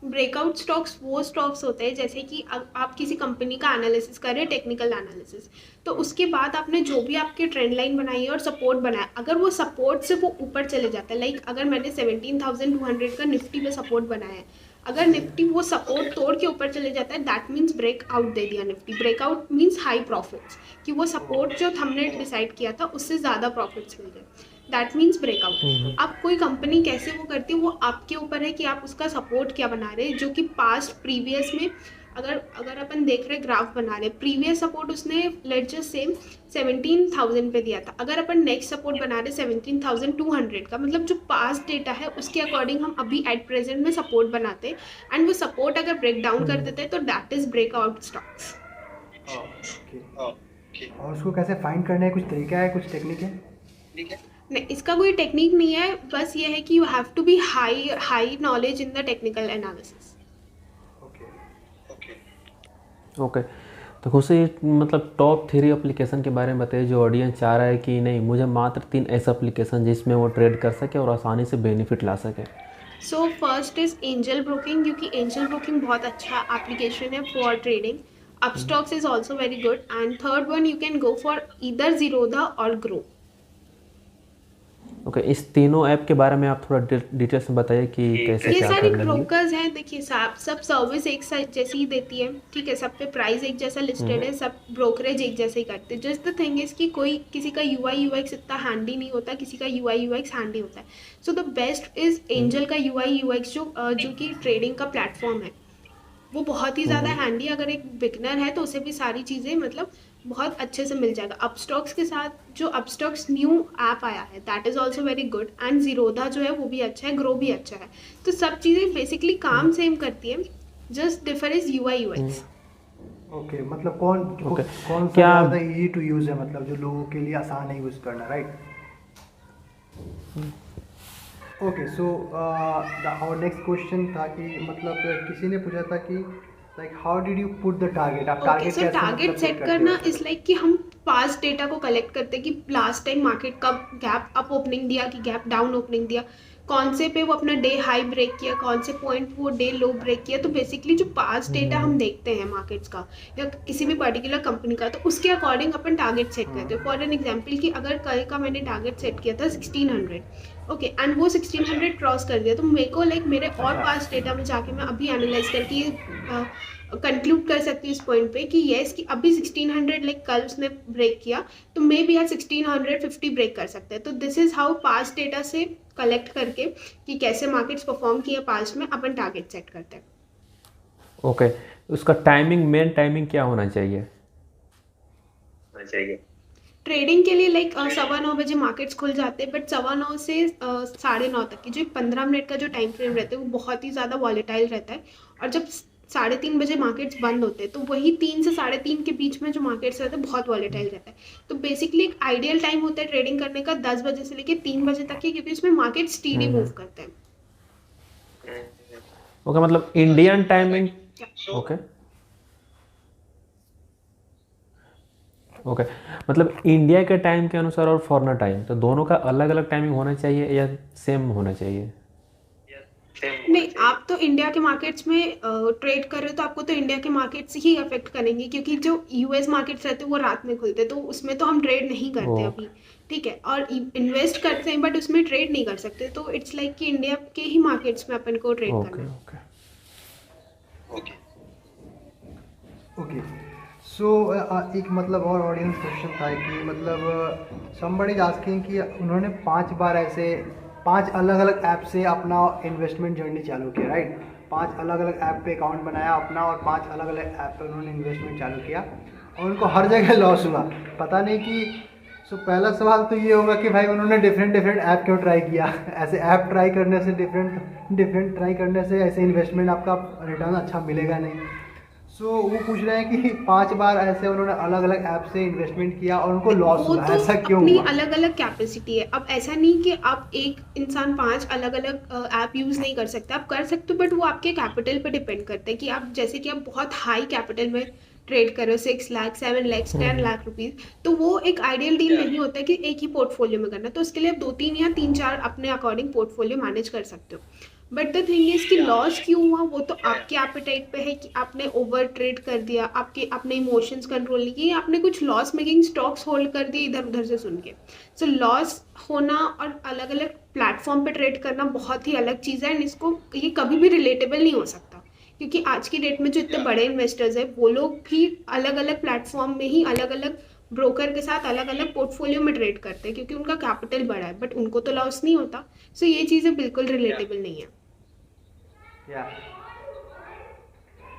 ब्रेकआउट स्टॉक्स वो स्टॉक्स होते हैं जैसे कि आप किसी कंपनी का एनालिसिस कर रहे हैं, टेक्निकल एनालिसिस, तो उसके बाद आपने जो भी आपके ट्रेंड लाइन बनाई है और सपोर्ट बनाया, अगर वो सपोर्ट से वो ऊपर चले जाता है, लाइक अगर मैंने 17,200 का निफ्टी में सपोर्ट बनाया है, अगर निफ्टी वो सपोर्ट तोड़ के ऊपर चले जाता है, दैट मीन्स ब्रेकआउट दे दिया Nifty. Breakout means high profits, कि वो सपोर्ट जो हमने डिसाइड किया था उससे ज़्यादा प्रॉफिट्स मिल गए, दैट मीन्स ब्रेकआउट। अब कोई कंपनी कैसे वो करती है वो आपके ऊपर है कि आप उसका सपोर्ट क्या बना रहे हैं। जो कि पास्ट प्रीवियस में अगर अपन देख रहे ग्राफ बना रहे, प्रीवियस सपोर्ट उसने लेट्स जस्ट से 17,000 पे दिया था, अगर अपन नेक्स्ट सपोर्ट बना रहे 17,200 का, मतलब जो पास्ट डेटा है उसके अकॉर्डिंग हम अभी एट प्रेजेंट में सपोर्ट बनाते हैं, एंड वो सपोर्ट अगर ब्रेक डाउन कर देते हैं तो दैट इज ब्रेकआउट स्टॉक्स। और उसको कैसे फाइंड करना है, कुछ तरीका है, कुछ टेक्निक है? नहीं, इसका कोई टेक्निक नहीं है, बस ये है कि you have to be high knowledge in the technical analysis. Okay. तो खुशी, मतलब टॉप 3 एप्लीकेशन के बारे में बताइए जो ऑडियंस चाह रहा है कि नहीं मुझे मात्र 3 ऐसे एप्लीकेशन जिसमें वो ट्रेड कर सके और आसानी से बेनिफिट ला सके। So first is angel broking, क्योंकि एंजल ब्रोकिंग बहुत अच्छा एप्लीकेशन है for trading. Upstox is also very good, and third one you can go for either Zerodha और ग्रो। ओके, इस तीनों ऐप के बारे में आप थोड़ा डिटेल्स में बताइए कि कैसे ये क्या सारे करना है। ब्रोकर्स हैं, देखिए सब सर्विस एक साथ जैसी ही देती है, ठीक है, सब पे प्राइस एक जैसा लिस्टेड है, सब ब्रोकरेज एक जैसे ही करते हैं। जस्ट द थिंग इज कि कोई किसी का UI UX इतना हैंडी नहीं होता, किसी का UI UX हैंडी होता है। So the best is angel का UI UX जो कि ट्रेडिंग का प्लेटफॉर्म है, वो बहुत ही ज़्यादा हैंडी। अगर एक बिगनर है तो उसे भी सारी चीज़ें मतलब बहुत अच्छे से मिल जाएगा। अपस्टॉक्स के साथ जो अपस्टॉक्स न्यू ऐप आया है that is also very good, and Zerodha जो है वो भी अच्छा है, ग्रो भी अच्छा है। तो सब चीज़ें बेसिकली काम सेम करती है, just differ is UI UX. Okay, मतलब कौन ओके कौन सा क्या ज़्यादा इजी टू यूज़ है, मतलब जो लोगों के लिए आसान है यूज़ करना, राइट? ओके, सो और नेक्स्ट क्वेश्चन था कि मतलब किसी ने पूछा था कि like how did you put the target, आप ओके, टारगेट सो कैसे टारगेट मतलब सेट सेट करते करना हो? इज लाइक कि हम पास्ट डेटा को कलेक्ट करते हैं कि लास्ट टाइम मार्केट कब गैप अप ओपनिंग दिया कि गैप डाउन ओपनिंग दिया, कौन से पे वो अपना डे हाई ब्रेक किया, कौन से पॉइंट वो डे लो ब्रेक किया। तो बेसिकली जो पास्ट डेटा हम देखते हैं मार्केट्स का या किसी भी पर्टिकुलर कंपनी का, तो उसके अकॉर्डिंग अपन टारगेट सेट करते हैं। फॉर एन एग्जांपल कि अगर कल का मैंने टारगेट सेट किया था 1600, ओके, एंड वो 1600 क्रॉस कर दिया, तो मेरे को लाइक मेरे और अच्छा, पास्ट डेटा में जाके मैं अभी एनालाइज करके ये कंक्लूड कर सकती हूँ इस पॉइंट पे कि येस कि अभी 1600 लाइक कल उसने ब्रेक किया, तो मे भी आज 1650 ब्रेक कर सकते हैं। तो this is how past data से कलेक्ट करके कि कैसे मार्केट्स परफॉर्म किए पास्ट में, अपन टारगेट सेट करते हैं। ओके उसका टाइमिंग, मेन टाइमिंग क्या होना चाहिए? ट्रेडिंग के लिए लाइक 9:15 बजे मार्केट्स खुल जाते हैं, बट 9:15 से 9:30 तक की जो 15 मिनट का जो टाइम फ्रेम रहता है वो बहुत ही ज़्यादा वॉलेटाइल रहता है। और जब 3:30 बजे मार्केट्स बंद होते हैं तो वही 3 से 3:30 के बीच में जो मार्केट्स रहते हैं बहुत वॉलेटाइल रहता है। तो बेसिकली एक आइडियल टाइम होता है ट्रेडिंग करने का 10 बजे से लेकर 3 बजे तक की, क्योंकि उसमें मार्केट स्टीडी मूव करते हैं। ओके मतलब इंडियन टाइमिंग। ओके ओके मतलब इंडिया के टाइम के अनुसार और फॉरेनर टाइम, तो दोनों का अलग अलग टाइमिंग होना चाहिए या सेम होना चाहिए? नहीं, आप तो इंडिया के मार्केट्स में ट्रेड कर रहे हो तो आपको तो इंडिया के मार्केट्स ही अफेक्ट करेंगे, क्योंकि जो यूएस मार्केट्स रहते हैं वो रात में खुलते हैं, तो उसमें तो हम ट्रेड नहीं करते ओके अभी, ठीक है, और इन्वेस्ट करते हैं बट उसमें ट्रेड नहीं कर सकते। तो इट्स लाइक कि इंडिया के ही मार्केट्स में अपन को ट्रेड करना ओके है। ओके ओके, सो एक मतलब और ऑडियंस क्वेश्चन था कि मतलब समबडी आस्किंग कि उन्होंने 5 बार ऐसे 5 अलग अलग ऐप से अपना इन्वेस्टमेंट जर्नी चालू किया, राइट? 5 अलग अलग ऐप पे अकाउंट बनाया अपना और 5 अलग अलग ऐप पे उन्होंने इन्वेस्टमेंट चालू किया और उनको हर जगह लॉस हुआ, पता नहीं कि। सो पहला सवाल तो ये होगा कि भाई उन्होंने डिफरेंट डिफरेंट ऐप क्यों ट्राई किया? ऐसे ऐप ट्राई करने से डिफरेंट डिफरेंट ट्राई करने से ऐसे इन्वेस्टमेंट आपका रिटर्न अच्छा मिलेगा नहीं। सो वो पूछ रहे हैं कि 5 बार ऐसे उन्होंने अलग अलग ऐप से इन्वेस्टमेंट किया और उनको लॉस वो हुआ, तो ऐसा क्यों अपनी हुआ? अलग अलग कैपेसिटी है। अब ऐसा नहीं कि आप एक इंसान 5 अलग अलग ऐप यूज़ नहीं कर सकते, आप कर सकते हो, बट वो आपके कैपिटल पे डिपेंड करता है कि आप जैसे कि आप बहुत हाई कैपिटल में ट्रेड कर रहे हो 6 लाख 7 लाख 10 लाख रुपीज़, तो वो एक आइडियल डील नहीं होता है कि एक ही पोर्टफोलियो में करना। तो उसके लिए आप 2-3 या 3-4 अपने अकॉर्डिंग पोर्टफोलियो मैनेज कर सकते हो। बट द थिंग इज कि लॉस क्यों हुआ वो तो आपके एपेटाइट पे है कि आपने ओवर ट्रेड कर दिया, आपके अपने इमोशंस कंट्रोल नहीं किए, आपने कुछ लॉस मेकिंग स्टॉक्स होल्ड कर दिए इधर उधर से सुन के। सो लॉस होना और अलग अलग प्लेटफॉर्म पे ट्रेड करना बहुत ही अलग चीज़ है, एंड इसको ये कभी भी रिलेटेबल नहीं हो सकता, क्योंकि आज की डेट में जो इतने बड़े इन्वेस्टर्स हैं वो लोग भी अलग अलग प्लेटफॉर्म में ही अलग अलग ब्रोकर के साथ अलग अलग पोर्टफोलियो में ट्रेड करते हैं, क्योंकि उनका कैपिटल बड़ा है बट उनको तो लॉस नहीं होता। सो ये चीज़ें बिल्कुल रिलेटेबल नहीं है। या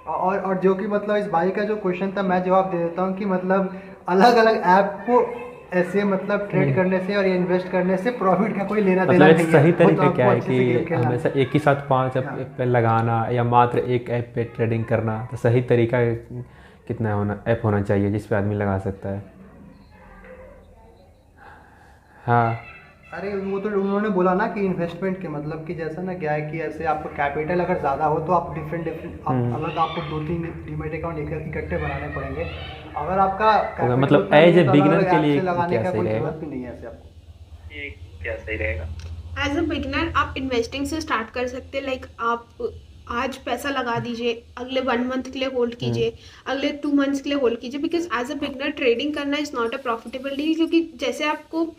और जो कि मतलब इस भाई का जो क्वेश्चन था मैं जवाब दे देता हूँ कि मतलब अलग अलग ऐप को ऐसे मतलब ट्रेड करने से और इन्वेस्ट करने से प्रॉफिट का कोई लेना देना मतलब नहीं एक है। सही वो तो तरीका आपको क्या है अच्छे से गेम कि खेलना है। हमेशा एक ही साथ 5 ऐप पे लगाना या मात्र एक ऐप पे ट्रेडिंग करना? तो सही तरीका कितना होना ऐप होना चाहिए जिस पे आदमी लगा सकता है? हाँ अरे वो तो उन्होंने बोला ना कि इन्वेस्टमेंट के मतलब कि जैसा ना क्या है कि ऐसे आपका कैपिटल अगर ज़्यादा हो तो आप डिफरेंट डिफरेंट अलग आपको 2-3 डीमैट अकाउंट इकट्ठे बनाने पड़ेंगे। अगर आपका कैपिटल मतलब उतना नहीं एज है ए तो बिगिनर अलग-अलग के ऐप लिए से लगाने क्या का सही कोई रहेगा? ज़रूरत भी नहीं है ऐसे आपको। एज अ बिगनर आप इन्वेस्टिंग से स्टार्ट कर सकते हैं। लाइक आप आज पैसा लगा दीजिए, अगले 1 मंथ के लिए होल्ड कीजिए, अगले 2 मंथ्स के लिए होल्ड कीजिए, because as a beginner trading करना is not a profitable deal. क्योंकि जैसे आपको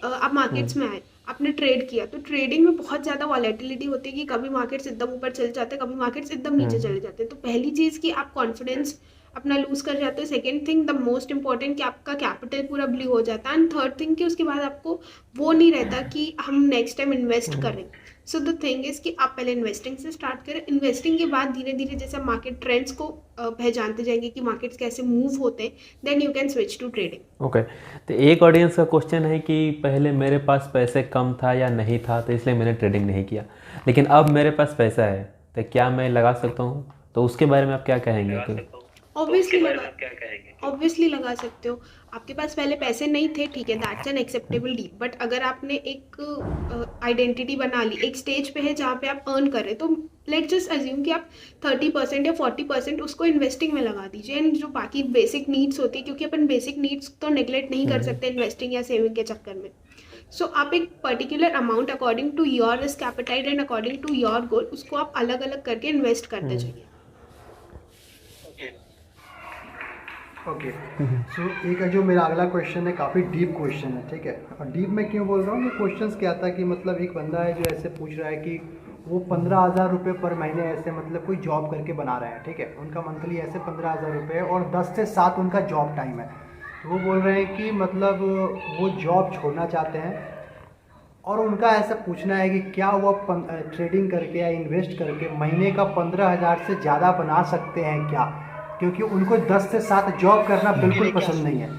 आप मार्केट्स में आए, आपने ट्रेड किया, तो ट्रेडिंग में बहुत ज़्यादा वॉलेटिलिटी होती है कि कभी मार्केट्स एकदम ऊपर चले जाते हैं, कभी मार्केट्स एकदम नीचे चले जाते हैं। तो पहली चीज़ कि आप कॉन्फिडेंस अपना लूज़ कर जाते हो। Second thing the most important कि आपका कैपिटल पूरा ब्लू हो जाता है। एंड थर्ड थिंग कि उसके बाद आपको वो नहीं रहता कि हम नेक्स्ट टाइम इन्वेस्ट करें। सो द थिंग इज़ कि आप पहले इन्वेस्टिंग से स्टार्ट करें। इन्वेस्टिंग के बाद धीरे धीरे जैसे मार्केट ट्रेंड्स को पहचानते जाएंगे कि मार्केट्स कैसे मूव होते हैं, then you can switch to trading. Okay, तो एक ऑडियंस का क्वेश्चन है कि पहले मेरे पास पैसे कम था या नहीं था तो इसलिए मैंने ट्रेडिंग नहीं किया, लेकिन अब मेरे पास पैसा है तो क्या मैं लगा सकता हूँ? तो उसके बारे में आप क्या कहेंगे? ऑब्वियसली लगा सकते हो। आपके पास पहले पैसे नहीं थे, ठीक है, that's an acceptable deal. But अगर आपने एक आइडेंटिटी बना ली, एक स्टेज पे है जहाँ पे आप अर्न कर रहे, तो लेट्स जस्ट अज्यूम कि आप 30% या 40% उसको इन्वेस्टिंग में लगा दीजिए। एंड जो बाकी बेसिक नीड्स होती है, क्योंकि अपन बेसिक नीड्स तो नेग्लेक्ट नहीं कर सकते इन्वेस्टिंग या सेविंग के चक्कर में। सो आप एक particular amount according to your risk appetite and according to your goal उसको आप अलग अलग करके इन्वेस्ट करते जाइए। ओके, सो एक जो मेरा अगला क्वेश्चन है काफ़ी डीप क्वेश्चन है, ठीक है। और डीप मैं क्यों बोल रहा हूँ, ये क्वेश्चन क्या था कि मतलब एक बंदा है जो ऐसे पूछ रहा है कि वो 15,000 रुपये पर महीने ऐसे मतलब कोई जॉब करके बना रहे हैं, ठीक है। उनका मंथली ऐसे 15,000 रुपये और 10 से 7 उनका जॉब टाइम है। तो वो बोल रहे हैं कि मतलब वो जॉब छोड़ना चाहते हैं और उनका ऐसा पूछना है कि क्या वो ट्रेडिंग करके या इन्वेस्ट करके महीने का 15,000 से ज़्यादा बना सकते हैं क्या, क्योंकि उनको 10 से 7 जॉब करना बिल्कुल पसंद नहीं है।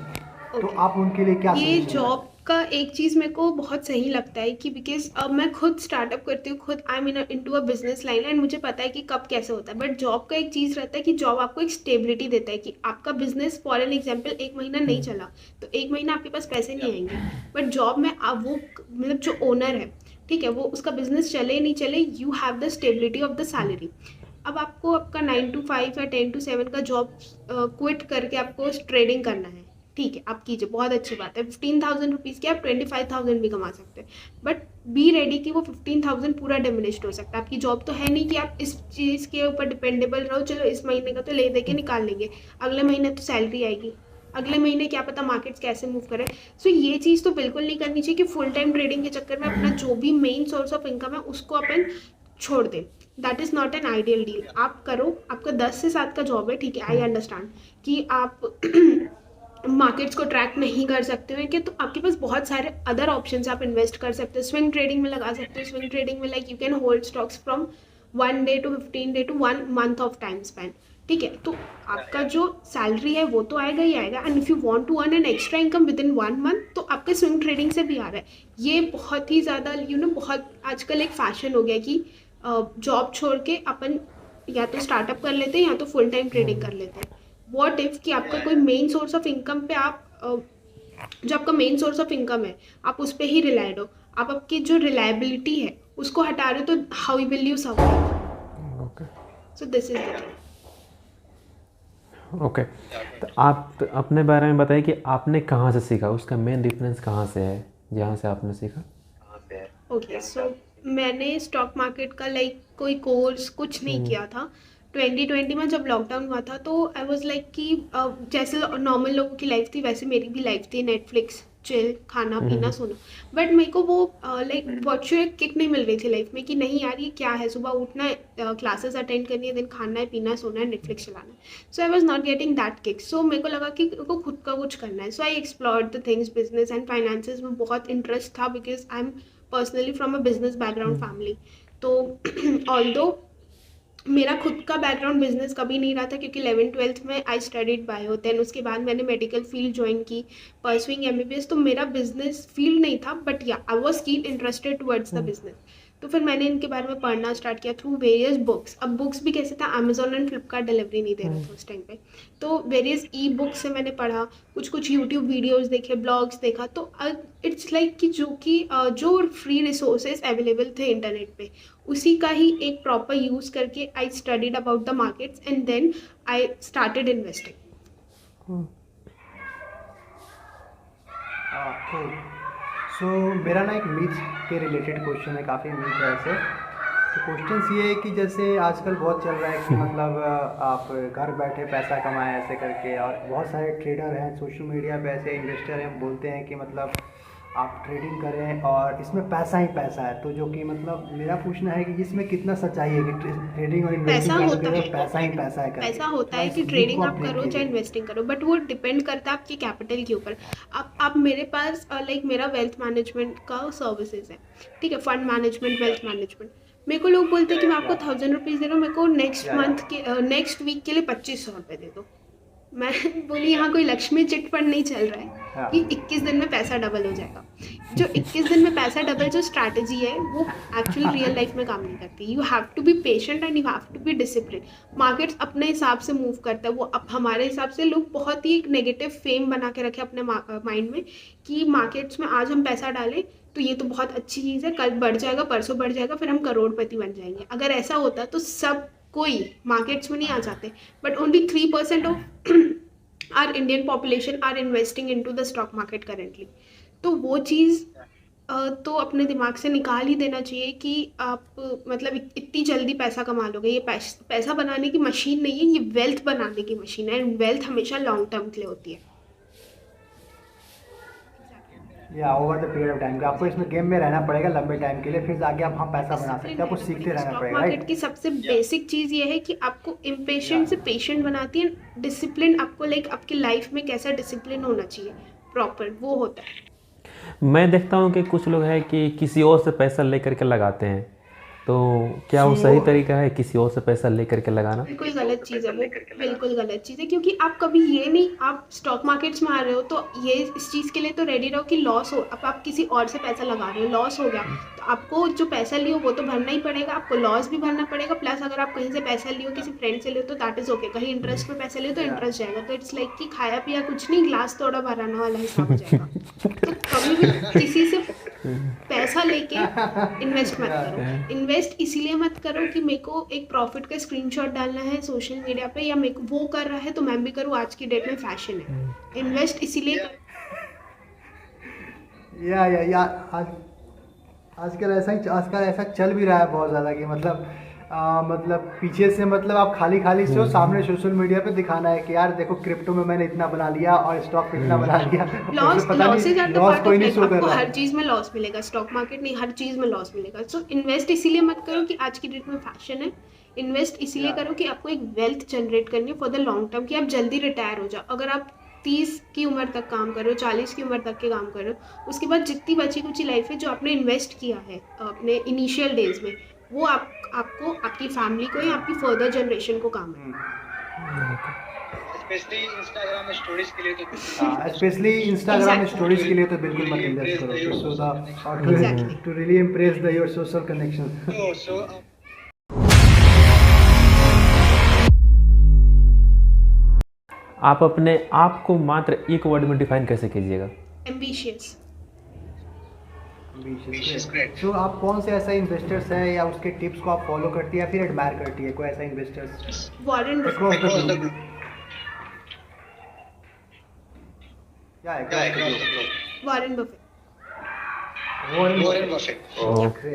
तो आप उनके लिए क्या ये solution है? जॉब का एक चीज़ मेरे को बहुत सही लगता है कि बिकॉज अब मैं खुद स्टार्टअप करती हूँ, खुद I mean into a business line, and मुझे पता है कि कब कैसे होता है। बट जॉब का एक चीज़ रहता है कि जॉब आपको एक स्टेबिलिटी देता है कि आपका बिजनेस फॉर एन एग्जाम्पल 1 महीना नहीं चला तो 1 महीना आपके पास पैसे नहीं आएंगे। बट जॉब में आप वो मतलब जो ओनर है, ठीक है, वो उसका बिजनेस चले नहीं चले, you have the stability of the salary. अब आपको आपका 9 to 5 या 10 to 7 का जॉब क्विट करके आपको ट्रेडिंग करना है, ठीक है, आप कीजिए, बहुत अच्छी बात है। 15,000 रुपीज़ की आप 25,000 भी कमा सकते हैं। बट बी रेडी कि वो 15,000 पूरा डिमिनिश्ड हो सकता है। आपकी जॉब तो है नहीं कि आप इस चीज़ के ऊपर डिपेंडेबल रहो, चलो इस महीने का तो ले दे के निकाल लेंगे, अगले महीने तो सैलरी आएगी, अगले महीने क्या पता मार्केट्स कैसे मूव करें। सो ये चीज़ तो बिल्कुल नहीं करनी चाहिए कि फुल टाइम ट्रेडिंग के चक्कर में अपना जो भी मेन सोर्स ऑफ इनकम है उसको अपन छोड़ दें। That is not an ideal deal. आप करो, आपका 10 से 7 का जॉब है, ठीक है, आई अंडरस्टैंड कि आप मार्केट्स को ट्रैक नहीं कर सकते हो, कि तो आपके पास बहुत सारे अदर ऑप्शंस आप इन्वेस्ट कर सकते हो। स्विंग ट्रेडिंग में लगा सकते हो। स्विंग ट्रेडिंग में like you can hold stocks from 1 day to 15 day to 1 month of time span, ठीक है। तो आपका जो सैलरी है वो तो आएगा ही आएगा। And if you want to earn an extra income within 1 month तो आपका स्विंग ट्रेडिंग से भी आ रहा है। ये बहुत ही ज़्यादा बहुत आजकल एक फैशन हो गया कि जॉब छोड़ के अपन या तो स्टार्टअप कर लेते हैं या तो फुल टाइम ट्रेडिंग कर लेते हैं। व्हाट इफ़ कि आपका कोई मेन सोर्स ऑफ इनकम पे आप जो आपका मेन सोर्स ऑफ इनकम है आप उस पर ही रिलायड हो, आप आपकी जो रिलायबिलिटी है उसको हटा रहे हो, तो how will you survive? Okay, so this is the thing. Okay, तो आप अपने बारे में बताइए कि आपने कहाँ से सीखा, उसका मेन डिफरेंस कहाँ से है जहाँ से आपने सीखा? ओके, सो मैंने स्टॉक मार्केट का लाइक कोई कोर्स कुछ नहीं किया था। 2020 में जब लॉकडाउन हुआ था तो आई वाज लाइक कि जैसे नॉर्मल लोगों की लाइफ थी वैसे मेरी भी लाइफ थी, नेटफ्लिक्स, चिल, खाना पीना सोना। बट मेरे को वो लाइक वर्चुअल किक नहीं मिल रही थी लाइफ में कि नहीं यार ये क्या है, सुबह उठना है, क्लासेस अटेंड करनी है, दिन खाना है, पीना, सोना है, नेटफ्लिक्स चलाना है। So I was not getting that kick. So मेरे को लगा कि मेरे को खुद का कुछ करना है। So I explored the things, business and finances में बहुत इंटरेस्ट था because I am personally from a business background family. तो ऑल्दो मेरा खुद का बैकग्राउंड बिजनेस कभी नहीं रहा था क्योंकि 11th-12th में आई स्टडीड बायो, देन उसके बाद मैंने मेडिकल फील्ड ज्वाइन की, परसुइंग MBBS। तो मेरा बिजनेस फील्ड नहीं था, बट या आई वाज कीन इंटरेस्टेड टुवर्ड्स द बिजनेस। तो फिर मैंने इनके बारे में पढ़ना स्टार्ट किया थ्रू वेरियस बुक्स। अब बुक्स भी कैसे था, अमेजोन एंड फ्लिपकार्ट डिलीवरी नहीं दे रहा था उस टाइम पे, तो वेरियस बुक्स से मैंने पढ़ा, कुछ यूट्यूब वीडियोस देखे, ब्लॉग्स देखा। तो इट्स लाइक कि जो फ्री रिसोर्सेज अवेलेबल थे इंटरनेट पे उसी का ही एक प्रॉपर यूज़ करके I studied about the markets and then I started investing. So मेरा ना एक मीथ के रिलेटेड क्वेश्चन है, काफ़ी मीथ है ऐसे। तो क्वेश्चन ये है कि जैसे आजकल बहुत चल रहा है कि मतलब आप घर बैठे पैसा कमाएं ऐसे करके, और बहुत सारे ट्रेडर हैं सोशल मीडिया पे, ऐसे इन्वेस्टर हैं, बोलते हैं कि मतलब आप ट्रेडिंग करें और इसमें पैसा ही पैसा है। तो जो कि मतलब मेरा पूछना है कि इसमें कितना सच्चाई है कि ट्रेडिंग और पैसा इन्वेस्टिंग होता है, पैसा ही पैसा है करके। पैसा होता है थोड़ा कि इस myth ट्रेडिंग को आप break करो चाहे कीजिए। इन्वेस्टिंग करो, बट वो डिपेंड करता है आपके कैपिटल के ऊपर। अब मेरे पास लाइक मेरा वेल्थ मैनेजमेंट का सर्विसेज है, ठीक है, फंड मैनेजमेंट, वेल्थ मैनेजमेंट। मेरे को लोग बोलते हैं कि मैं आपको 1000 रुपीज़ दे रहा हूँ, मेरे को नेक्स्ट मंथ के नेक्स्ट वीक के लिए 2500 रुपये दे दो। मैं बोली यहाँ कोई लक्ष्मी चिट फंड नहीं चल रहा है कि 21 दिन में पैसा डबल हो जाएगा। जो 21 दिन में पैसा डबल जो स्ट्रैटेजी है वो एक्चुअली रियल लाइफ में काम नहीं करती। You have to be patient and you have to be discipline. Markets अपने हिसाब से मूव करता है, वो अब हमारे हिसाब से लोग बहुत ही एक नेगेटिव फेम बना के रखे अपने माइंड में कि मार्केट्स में आज हम पैसा डालें तो ये तो बहुत अच्छी चीज़ है, कल बढ़ जाएगा, परसों बढ़ जाएगा, फिर हम करोड़पति बन जाएंगे। अगर ऐसा होता तो सब कोई मार्केट्स में नहीं आ जाते, but only 3% of our Indian population are investing into the stock market currently. तो वो चीज़ तो अपने दिमाग से निकाल ही देना चाहिए कि आप मतलब इतनी जल्दी पैसा कमा लोगे। ये पैसा बनाने की मशीन नहीं है, ये वेल्थ बनाने की मशीन है, एंड वेल्थ हमेशा लॉन्ग टर्म के लिए होती है। या over the period of time आपको इसमें गेम में रहना पड़ेगा लंबे टाइम के लिए, फिर जाके आप पैसा बना सकते हैं। आपको सीखते रहना स्टॉक पड़ेगा, मार्केट राइट? की सबसे बेसिक चीज़ ये है कि आपको इम्पेशेंट से पेशेंट बनाती है। डिसिप्लिन आपको लाइक आपकी लाइफ में कैसा डिसिप्लिन होना चाहिए प्रॉपर, वो होता है। मैं देखता हूँ कि कुछ लोग हैं कि किसी और से पैसा ले करके लगाते हैं, तो क्या वो सही तरीका है किसी और से पैसा ले करके लगाना? बिल्कुल गलत चीज़ है वो, बिल्कुल गलत चीज़ है, क्योंकि आप कभी ये नहीं, आप स्टॉक मार्केट्स में आ रहे हो तो ये इस चीज़ के लिए तो रेडी रहो कि लॉस हो। अब आप किसी और से पैसा लगा रहे हो, लॉस हो गया तो आपको जो पैसा लियो वो तो भरना ही पड़ेगा, आपको लॉस भी भरना पड़ेगा। प्लस अगर आप कहीं से पैसा लियो, किसी फ्रेंड से लियो तो दैट इज़ ओके, कहीं इंटरेस्ट पे पैसा लियो तो इंटरेस्ट जाएगा। तो इट्स लाइक कि खाया पिया कुछ नहीं, ग्लास थोड़ा भराना वाला हिसाब हो जाएगा। तो कभी भी किसी से पैसा लेके इन्वेस्ट मत करो। इन्वेस्ट इसीलिए मत करो कि मेरे को एक प्रॉफिट का स्क्रीनशॉट डालना है सोशल मीडिया पे, या मेरे को वो कर रहा है तो मैं भी करूँ, आज की डेट में फैशन है। इन्वेस्ट इसीलिए या आजकल ऐसा चल भी रहा है बहुत ज़्यादा कि मतलब पीछे से मतलब आप खाली से हो, सामने सोशल मीडिया पे दिखाना है कि यार देखो क्रिप्टो में मैंने इतना बना लिया और स्टॉक पे इतना बना लिया। लॉस कोई नहीं शो कर आपको रहा हर है। चीज़ में लॉस मिलेगा, स्टॉक मार्केट नहीं, हर चीज़ में लॉस मिलेगा। सो इन्वेस्ट इसीलिए मत करो कि आज की डेट में फैशन है। इन्वेस्ट इसीलिए करो कि आपको एक वेल्थ जनरेट करनी है फॉर द लॉन्ग टर्म, कि आप जल्दी रिटायर हो जाओ। अगर आप 30 की उम्र तक काम कर रहे हो, 40 की उम्र तक के काम कर रहे हो, उसके बाद जितनी बची कुची लाइफ है जो आपने इन्वेस्ट किया है अपने इनिशियल डेज में, वो आपको, आपकी फैमिली को या आपकी फर्दर जनरेशन को काम है। स्पेशली इंस्टाग्राम में स्टोरीज के लिए तो बिल्कुल मत इन्वेस्ट करो, Exactly. To really impress your social connection. So आप अपने आप को मात्र एक वर्ड में डिफाइन कैसे कीजिएगा? एम्बिशियस। great. तो आप कौन से ऐसा इन्वेस्टर्स हैं या उसके टिप्स को आप फॉलो करती है या फिर एडमायर करती है, कोई ऐसा investors Warren Buffett. across the globe? Warren Buffett. Warren Buffett. Okay,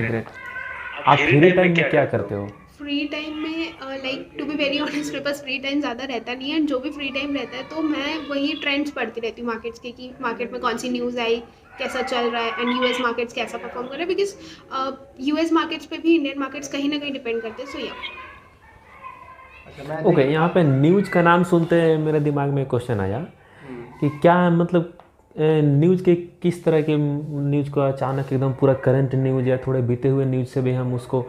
great. आप फ्री टाइम में क्या करते हो? फ्री टाइम में like to be very honest मेरे पास फ्री टाइम ज़्यादा रहता नहीं है, एंड जो भी फ्री टाइम रहता है तो मैं वही ट्रेंड्स पढ़ती रहती हूँ मार्केट्स के, कि मार्केट में कौन सी न्यूज़ आई, कैसा चल रहा है, एंड यूएस मार्केट्स कैसा परफॉर्म कर रहे हैं, बिकॉज यूएस मार्केट्स पे भी इंडियन मार्केट्स कहीं ना कहीं डिपेंड करते हैं। सो या ओके, यहाँ पे न्यूज़ का नाम सुनते हैं मेरे दिमाग में क्वेश्चन आया कि क्या मतलब न्यूज़ के किस तरह के न्यूज़ को अचानक एकदम पूरा करंट न्यूज़ या थोड़े बीते हुए न्यूज़ से भी हम उसको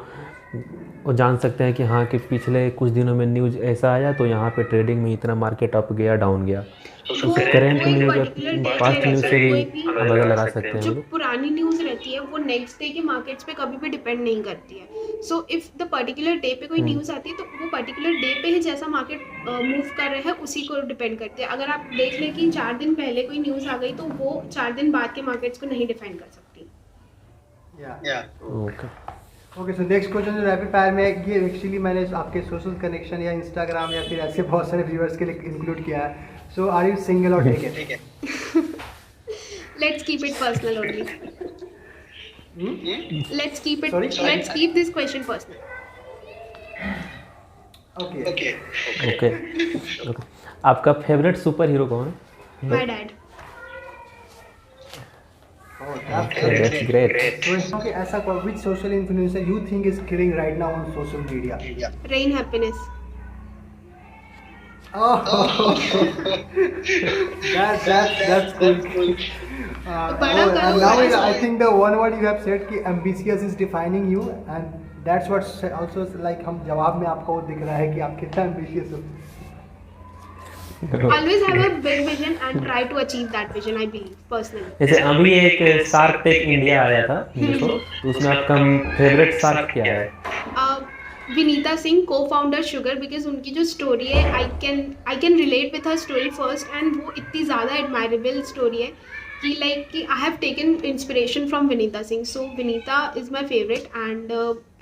जान सकते हैं कि हाँ कि पिछले कुछ दिनों में न्यूज़ ऐसा आया तो यहाँ पे ट्रेडिंग में इतना मार्केट अप गया, डाउन गया। तो करंट न्यूज़ और पास्ट न्यूज़ से भी अंदाजा लगा सकते हैं जो हम लोग। पुरानी न्यूज़ रहती है वो नेक्स्ट डे के मार्केट्स पे कभी भी डिपेंड नहीं करती है। So if the particular day पे कोई न्यूज़ आती है तो वो पर्टिकुलर डे पे ही जैसा मार्केट मूव कर रहे हैं उसी को डिपेंड करती है। अगर आप देख लें कि 4 दिन पहले कोई न्यूज़ आ गई तो वो 4 दिन बाद के मार्केट्स को नहीं डिफाइन कर सकती। ओके, सो नेक्स्ट क्वेश्चन जो रैपिड फायर में है, ये एक्चुअली मैंने आपके सोशल कनेक्शन या इंस्टाग्राम या फिर ऐसे बहुत सारे व्यूअर्स के लिए इंक्लूड किया है। सो आर यू सिंगल और taken? Let's keep it personal only. Let's keep it. Sorry? Let's keep this question personal. Okay, okay, आपका फेवरेट सुपर हीरो कौन है? My dad. That's That's great. so okay, ऐसा which social influencer you think is killing right now on social media? Rain Happiness. Oh, that's cool. बड़ा And करो now guys. I think the one word you have said कि ambitious is defining you, and that's what also like हम जवाब में आपको वो दिख रहा है कि आप कितना ambitious हो. Always have a big vision and try to achieve that vision. I believe personally. जैसे अभी एक शार्क टैंक इंडिया आया था देखो, तो उसमें आपका फेवरेट शार्क क्या है? Vinita Singh co-founder sugar, because उनकी जो स्टोरी है I can relate with her story first, and वो इतनी ज़्यादा एडमायरेबल स्टोरी है कि लाइक कि I have taken inspiration from Vinita Singh. So Vinita is my favourite,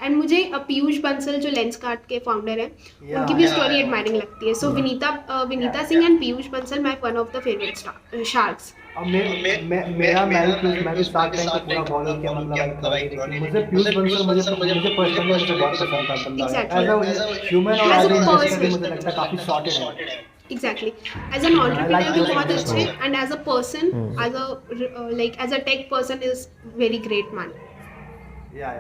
and मुझे पीयूष बंसल जो लेंस कार्ट के फाउंडर हैं उनकी भी स्टोरी एडमायरिंग लगती है. So Vinita Singh and Piyush Bansal my one of the favourite sharks. अब मेरा मैं भी शार्क टैंक को पूरा फॉलो किया, मतलब like मुझे पीयूष बंसल मुझे पर्सनली मुझे बहुत पसंद था बंदा. Exactly. एज अ ह्यूमन और As as a a person. मुझे लगता है काफी सॉर्टेड है. एग्जैक्टली, एज एन ऑन्टरप्रेन्योर भी those बहुत people. अच्छे, and as a person, as a tech person is very great man. Yeah.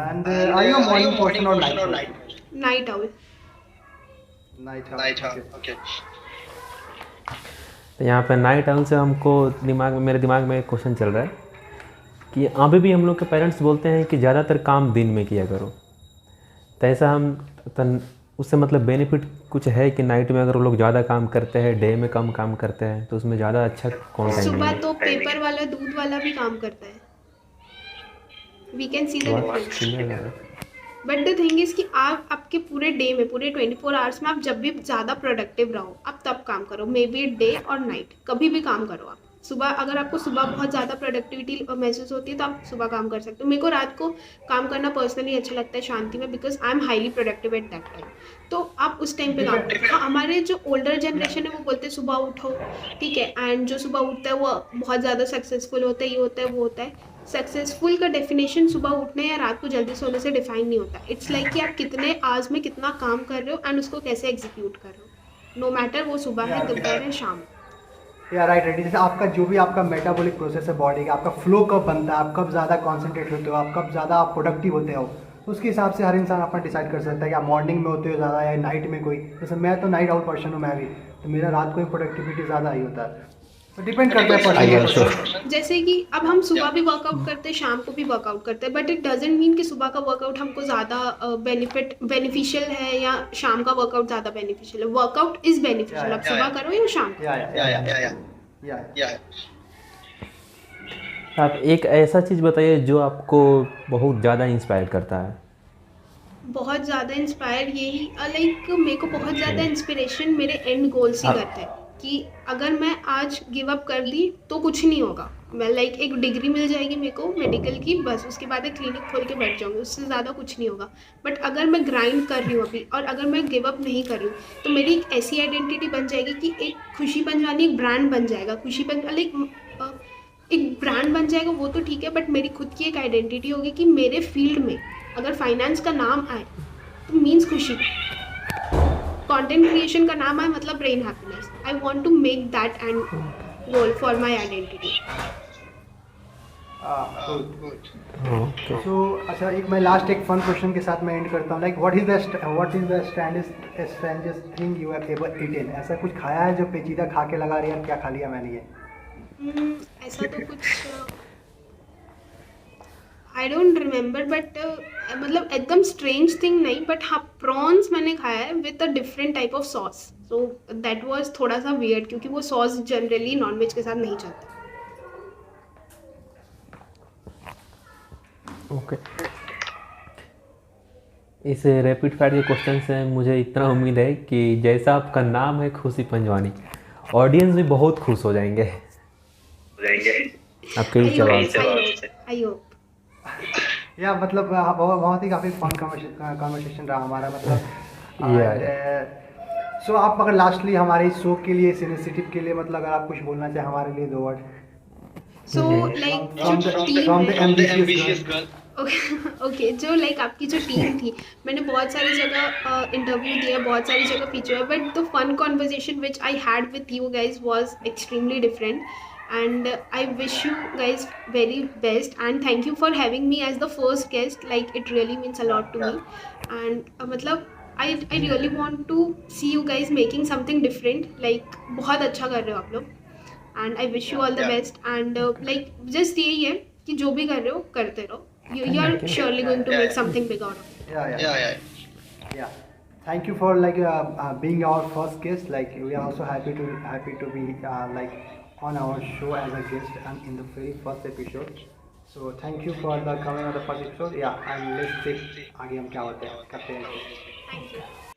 And are you a morning person or night person? Night owl. Night owl. Okay. तो यहाँ पे night owl से हमको मेरे दिमाग में एक क्वेश्चन चल रहा है कि अभी भी हम लोग के पेरेंट्स बोलते हैं कि ज़्यादातर काम दिन में किया करो, तो ऐसा उससे मतलब बेनिफिट कुछ है कि नाइट में अगर वो लोग ज़्यादा काम करते हैं, डे में कम काम करते हैं, तो उसमें ज़्यादा अच्छा कौन सा सुबह है? तो पेपर वाला दूध वाला भी काम करता है. We can see the difference. But the thing is कि आप आपके पूरे डे में, पूरे 24 आवर्स में आप जब भी ज़्यादा प्रोडक्टिव रहो आप तब काम करो. मे बी डे और नाइट, कभी भी काम करो आप. सुबह अगर आपको सुबह बहुत ज़्यादा प्रोडक्टिविटी महसूस होती है तो आप सुबह काम कर सकते हो. मेरे को रात को काम करना पर्सनली अच्छा लगता है शांति में, because I M highly productive at that time. तो आप उस टाइम पे काम करो. हाँ, हमारे जो ओल्डर जनरेशन है वो बोलते हैं सुबह उठो, ठीक है, एंड जो सुबह उठता है वो बहुत ज़्यादा सक्सेसफुल होता है, ये होता है वो होता है. सक्सेसफुल का डेफिनेशन सुबह उठने या रात को जल्दी सोने से डिफाइन नहीं होता. इट्स लाइक कि आप कितने आवर्स में कितना काम कर रहे हो एंड उसको कैसे एग्जीक्यूट कर रहे हो, नो मैटर वो सुबह है, दोपहर है, शाम. या राइट. जैसे आपका जो भी आपका मेटाबॉलिक प्रोसेस है बॉडी का, आपका फ्लो कब बनता है, आप कब ज़्यादा कॉन्सेंट्रेट होते हो, आप कब ज़्यादा आप प्रोडक्टिव होते हो, तो उसके हिसाब से हर इंसान अपना डिसाइड कर सकता है कि आप मॉर्निंग में होते हो ज़्यादा या नाइट में. कोई जैसे मैं तो नाइट आउट पर्सन हूँ मैं भी, तो मेरा रात को ही प्रोडक्टिविटी ज़्यादा ही होता है. तो डिपेंड करता है पर्सन. जैसे कि अब हम सुबह भी वर्कआउट करते हैं, शाम को भी वर्कआउट करते हैं, बट इट डजेंट मीन कि सुबह का वर्कआउट हमको ज़्यादा बेनिफिशियल है या शाम का वर्कआउट ज़्यादा बेनिफिशियल है. वर्कआउट इज़ बेनिफिशियल, आप सुबह करो या शाम को. आप एक ऐसा चीज़ बताइए जो आपको बहुत ज़्यादा इंस्पायर करता है. बहुत ज़्यादा इंस्पायर यही लाइक मेरे को बहुत ज़्यादा इंस्पिरेशन मेरे एंड गोल से करते हैं कि अगर मैं आज गिव अप कर दी तो कुछ नहीं होगा. मैं लाइक एक डिग्री मिल जाएगी मेरे को मेडिकल की, बस उसके बाद एक क्लिनिक खोल के बैठ जाऊँगी, उससे ज़्यादा कुछ नहीं होगा. बट अगर मैं ग्राइंड कर रही हूँ अभी और अगर मैं गिव अप नहीं कर रही हूँ तो मेरी एक ऐसी आइडेंटिटी बन जाएगी कि एक खुशी पंजवानी एक ब्रांड बन जाएगा. खुशी पंजवानी लाइक एक ब्रांड बन जाएगा वो तो ठीक है, बट मेरी खुद की एक आइडेंटिटी होगी कि मेरे फील्ड में अगर फाइनेंस का नाम आए तो मीन्स खुशी, कंटेंट क्रिएशन का नाम आए मतलब brain happiness. I want to make that end goal for my identity. So अच्छा, एक मैं लास्ट एक फन क्वेश्चन के साथ मैं एंड करता हूँ. Like what is the strangest thing you have ever eaten? ऐसा कुछ खाया है जो पेचीदा खा के लगा रही है क्या खा लिया मैंने ये? ऐसा तो कुछ आई डोंट रिमेंबर, बट मतलब एकदम स्ट्रेंज थिंग नहीं, बट हाँ प्रॉन्स मैंने खाया है with a different type of sauce. So that was थोड़ा सा वियर्ड क्योंकि वो सॉस जनरली नॉनवेज के साथ नहीं चलता. ओके. इस रैपिड फायर के क्वेश्चन से मुझे इतना उम्मीद है कि जैसा आपका नाम है खुशी पंजवानी, ऑडियंस भी बहुत खुश हो जाएंगे आपके इस जवाब से. I hope. या मतलब बहुत ही काफ़ी फन कन्वर्सेशन रहा हमारा मतलब. सो आप अगर लास्टली हमारे इस शो के लिए सिनेसिटिव के लिए मतलब अगर आप कुछ बोलना चाहें हमारे लिए 2 word. So like from the ambitious girl. Okay, जो लाइक आपकी जो टीम थी, मैंने बहुत सारी जगह इंटरव्यू दिया, बहुत सारी जगह फीचर है, but the fun conversation which I had with you guys was extremely different. and I wish you guys very best, and thank you for having me as the first guest. Like it really means a lot to me, and मतलब I really want to see you guys making something different. Like बहुत अच्छा कर रहे हो आप लोग, and I wish you all the Yeah. best, and like just यही है कि जो भी कर रहे हो करते रहो. You are surely going to Yeah, make yeah. something big out of it. Yeah. Thank you for like being our first guest. Like we are also happy to be like on our show as a guest and in the very first episode. So thank you for the coming on the first episode. Yeah, and let's see आगे हम क्या होते हैं करते हैं. Thank you.